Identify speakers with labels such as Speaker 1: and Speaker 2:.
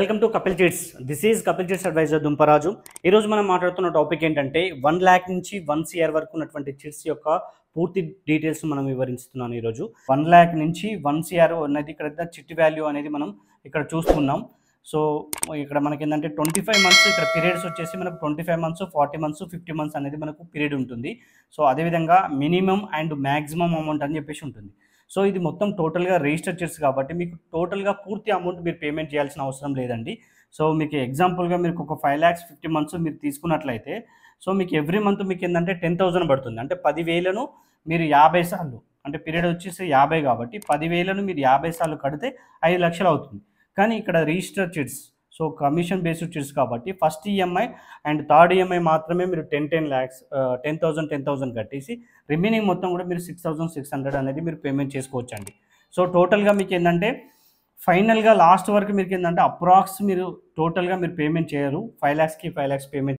Speaker 1: Welcome to Kapil Chits. This is Kapil Chits advisor Dumparaju. ఈరోజు మనం మాట్లాడుతున్న టాపిక్ ఏంటంటే 1 lakh నుంచి 1 CR వరకు ఉన్నటువంటి చిట్స్ యొక్క పూర్తి డీటెయిల్స్ మనం వివరిస్తున్నాను. ఈరోజు 1 lakh నుంచి 1 CR అనేది ఇక్కడ చిట్ వాల్యూ అనేది మనం ఇక్కడ చూస్తున్నాం. సో ఇక్కడ మనకి ఏంటంటే 25 మంత్స్ ఇక్కడ పీరియడ్స్ వచ్చేసి మనకు 25 మంత్స్, 40 మంత్స్, 50 మంత్స్ అనేది మనకు పీరియడ్ ఉంటుంది. సో అదేవిధంగా మినిమం అండ్ మ్యాక్సిమం అమౌంట్ అని చెప్పేసి ఉంటుంది. సో ఇది మొత్తం టోటల్గా రిజిస్టర్ చిట్స్ కాబట్టి మీకు టోటల్గా పూర్తి అమౌంట్ మీరు పేమెంట్ చేయాల్సిన అవసరం లేదండి. సో మీకు ఎగ్జాంపుల్గా మీకు ఒక 5 lakhs 50 months మీరు తీసుకున్నట్లయితే సో మీకు ఎవ్రీ మంత్ మీకు ఏంటంటే 10,000 పడుతుంది. అంటే 10,000ను మీరు 50 సార్లు, అంటే పీరియడ్ వచ్చేసి 50 కాబట్టి 10,000ను మీరు 50 సార్లు కడితే 5 లక్షలు అవుతుంది. కానీ ఇక్కడ register chits, so commission based chits కాబట్టి first EMI and third EMI మాత్రమే మీరు 10 lakhs 10,000 కట్టేసి రిమైనింగ్ మొత్తం కూడా మీరు 6,600 అనేది మీరు పేమెంట్ చేసుకోవచ్చు అండి. సో టోటల్గా మీకు ఏంటంటే ఫైనల్గా లాస్ట్ వరకు మీకు ఏంటంటే అప్రాక్స్ మీరు టోటల్గా మీరు పేమెంట్ చేయరు. 5 lakhsకి 5 lakhs పేమెంట్